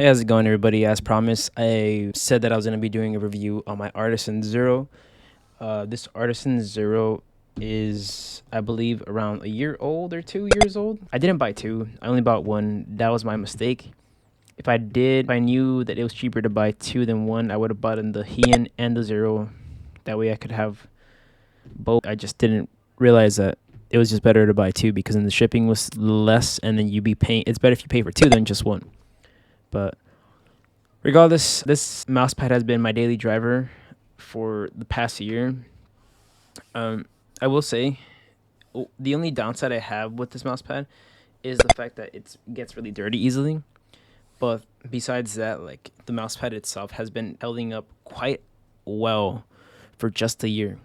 Hey, how's it going, everybody? As promised, I said that I was going to be doing a review on my Artisan Zero. This Artisan Zero is, I believe, around a year old or 2 years old. I didn't buy two. I only bought one. That was my mistake. If I knew that it was cheaper to buy two than one, I would have bought in the Heian and the Zero. That way I could have both. I just didn't realize that it was just better to buy two because then the shipping was less and then you'd be paying. It's better if you pay for two than just one. But regardless, this mouse pad has been my daily driver for the past year. I will say the only downside I have with this mouse pad is the fact that it gets really dirty easily. But besides that, like the mouse pad itself has been holding up quite well for just a year.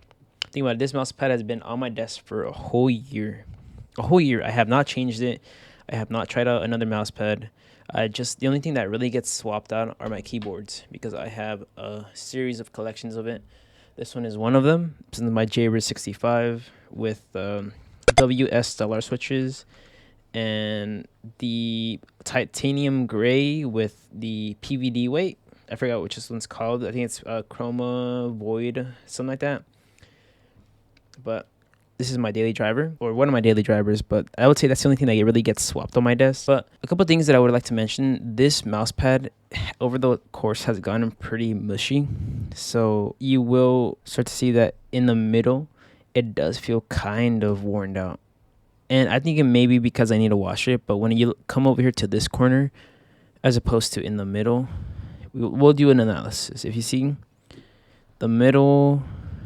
Think about it, this mouse pad has been on my desk for a whole year. A whole year. I have not changed it. I have not tried out another mouse pad. The only thing that really gets swapped out are my keyboards because I have a series of collections of it. This one is one of them. This is my JRIS65 with WS Stellar switches and the titanium gray with the PVD weight. I forgot which this one's called. I think it's Chroma Void, something like that. But this is my daily driver, or one of my daily drivers, but I would say that's the only thing that really gets swapped on my desk. But a couple of things that I would like to mention: this mouse pad over the course has gotten pretty mushy. So you will start to see that in the middle, it does feel kind of worn out. And I think it may be because I need to wash it, but when you come over here to this corner, as opposed to in the middle, we'll do an analysis. If you see, the middle,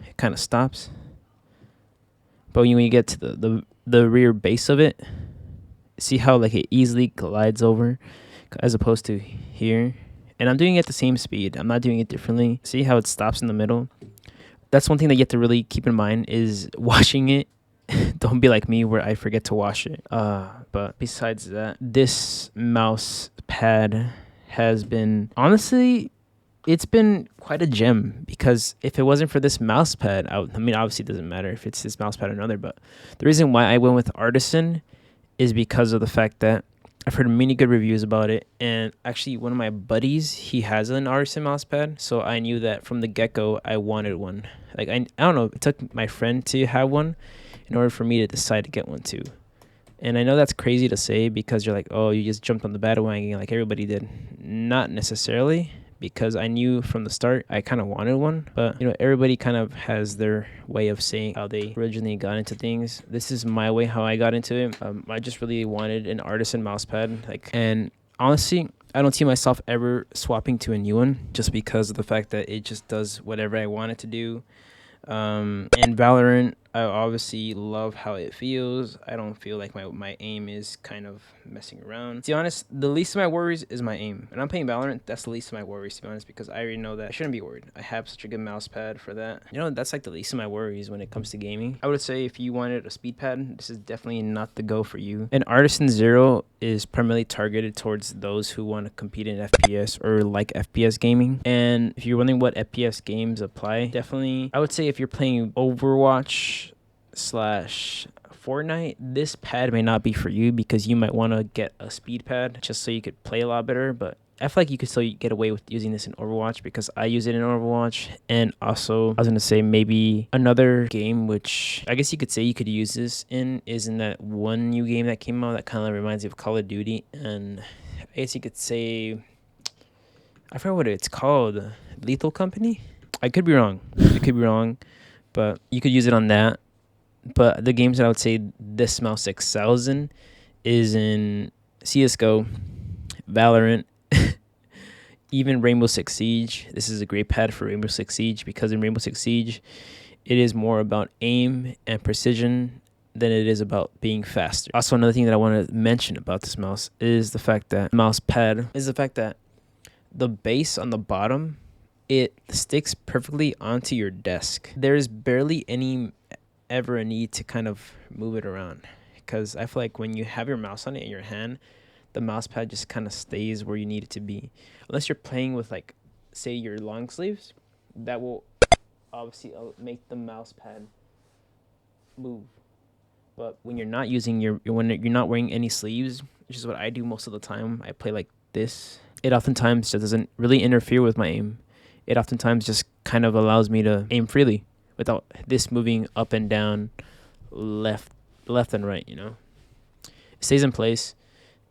it kind of stops. But when you get to the rear base of it, see how like it easily glides over as opposed to here. And I'm doing it at the same speed. I'm not doing it differently. See how it stops in the middle? That's one thing that you have to really keep in mind is washing it. Don't be like me where I forget to wash it. But besides that, this mouse pad has been, honestly, it's been quite a gem because if it wasn't for this mouse pad, I mean, obviously it doesn't matter if it's this mouse pad or another, but the reason why I went with Artisan is because of the fact that I've heard many good reviews about it. And actually, one of my buddies, he has an Artisan mouse pad. So I knew that from the get-go, I wanted one. Like, I don't know, it took my friend to have one in order for me to decide to get one too. And I know that's crazy to say because you're like, oh, you just jumped on the bandwagon like everybody did. Not necessarily, because I knew from the start I kind of wanted one. But, everybody kind of has their way of saying how they originally got into things. This is my way how I got into it. I just really wanted an Artisan mouse pad. And honestly, I don't see myself ever swapping to a new one just because of the fact that it just does whatever I want it to do. And Valorant, I obviously love how it feels. I don't feel like my aim is kind of messing around. To be honest, the least of my worries is my aim. And I'm playing Valorant, that's the least of my worries, to be honest, because I already know that I shouldn't be worried. I have such a good mouse pad for that. That's like the least of my worries when it comes to gaming. I would say if you wanted a speed pad, this is definitely not the go for you. And Artisan Zero is primarily targeted towards those who want to compete in FPS or like FPS gaming. And if you're wondering what FPS games apply, definitely, I would say if you're playing Overwatch / Fortnite, this pad may not be for you because you might want to get a speed pad just so you could play a lot better. But I feel like you could still get away with using this in Overwatch because I use it in Overwatch. And also, I was going to say maybe another game which I guess you could say you could use this in is in that one new game that came out that kind of reminds me of Call of Duty. And I guess you could say, I forgot what it's called, Lethal Company? I could be wrong. But you could use it on that. But the games that I would say this mouse excels in is in CSGO, Valorant, even Rainbow Six Siege. This is a great pad for Rainbow Six Siege because in Rainbow Six Siege, it is more about aim and precision than it is about being faster. Also, another thing that I want to mention about this mouse is the fact that the base on the bottom, it sticks perfectly onto your desk. There's barely ever a need to kind of move it around because I feel like when you have your mouse on it in your hand, the mouse pad just kind of stays where you need it to be. Unless you're playing with, like, say your long sleeves, that will obviously make the mouse pad move. But when you're not using when you're not wearing any sleeves, which is what I do most of the time, I play like this. it oftentimes just doesn't really interfere with my aim. It oftentimes just kind of allows me to aim freely without this moving up and down, left and right, you know. It stays in place.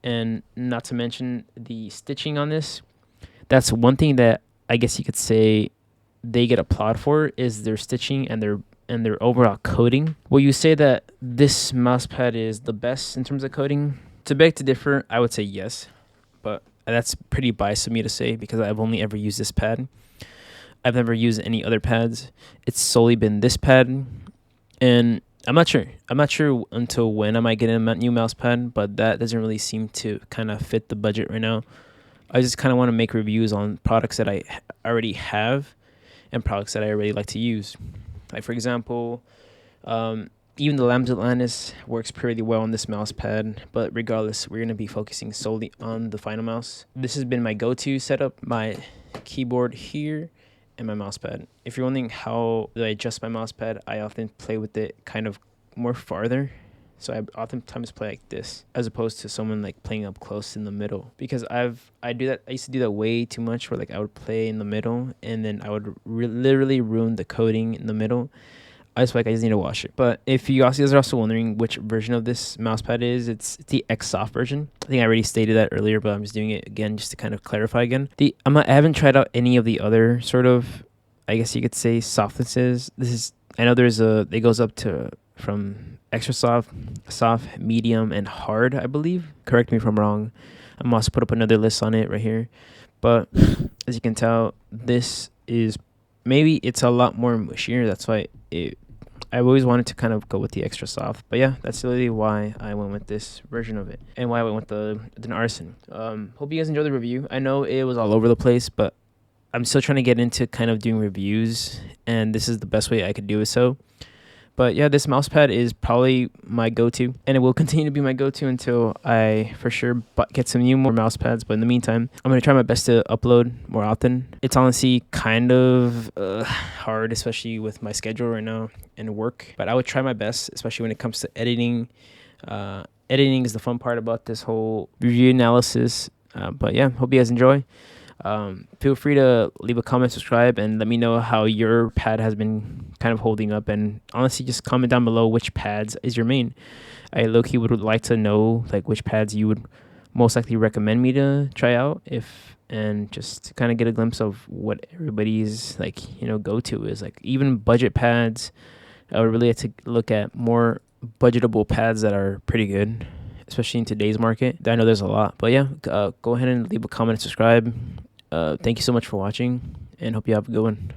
And not to mention the stitching on this. That's one thing that I guess you could say they get applaud for, is their stitching and their overall coating. Will you say that this mouse pad is the best in terms of coating? To beg to differ, I would say yes, but that's pretty biased of me to say because I've only ever used this pad. I've never used any other pads. It's solely been this pad, and I'm not sure. I'm not sure until when I might get a new mouse pad, but that doesn't really seem to kind of fit the budget right now. I just kind of want to make reviews on products that I already have and products that I really like to use. Like, for example, even the Lambda Atlantis works pretty well on this mouse pad, but regardless, we're going to be focusing solely on the final mouse. This has been my go-to setup, my keyboard here and my mouse pad. If you're wondering how do I adjust my mouse pad, I often play with it kind of more farther. So I oftentimes play like this, as opposed to someone like playing up close in the middle. Because I used to do that way too much, where like I would play in the middle and then I would literally ruin the coating in the middle. I just feel like I just need to wash it. But if you guys are also wondering which version of this mouse pad is, it's the XSOFT version. I think I already stated that earlier, but I'm just doing it again just to kind of clarify again. I haven't tried out any of the other sort of, I guess you could say, softnesses. I know it goes up to from extra soft, medium, and hard, I believe. Correct me if I'm wrong. I'm also put up another list on it right here. But as you can tell, this is, maybe it's a lot more mushier. That's why I've always wanted to kind of go with the extra soft. But yeah, that's really why I went with this version of it and why I went with the Artizan. Hope you guys enjoyed the review. I know it was all over the place, but I'm still trying to get into kind of doing reviews, and this is the best way I could do it so. But yeah, this mouse pad is probably my go-to, and it will continue to be my go-to until I for sure get some more mouse pads. But in the meantime, I'm going to try my best to upload more often. It's honestly kind of hard, especially with my schedule right now and work. But I would try my best, especially when it comes to editing. Editing is the fun part about this whole review analysis. But yeah, hope you guys enjoy. Feel free to leave a comment, subscribe, and let me know how your pad has been kind of holding up. And honestly, just comment down below which pads is your main. I low-key would like to know like which pads you would most likely recommend me to try out, and just to kind of get a glimpse of what everybody's like, go-to is. Like, even budget pads, I would really like to look at more budgetable pads that are pretty good, especially in today's market. I know there's a lot, but yeah, go ahead and leave a comment and subscribe. Thank you so much for watching, and hope you have a good one.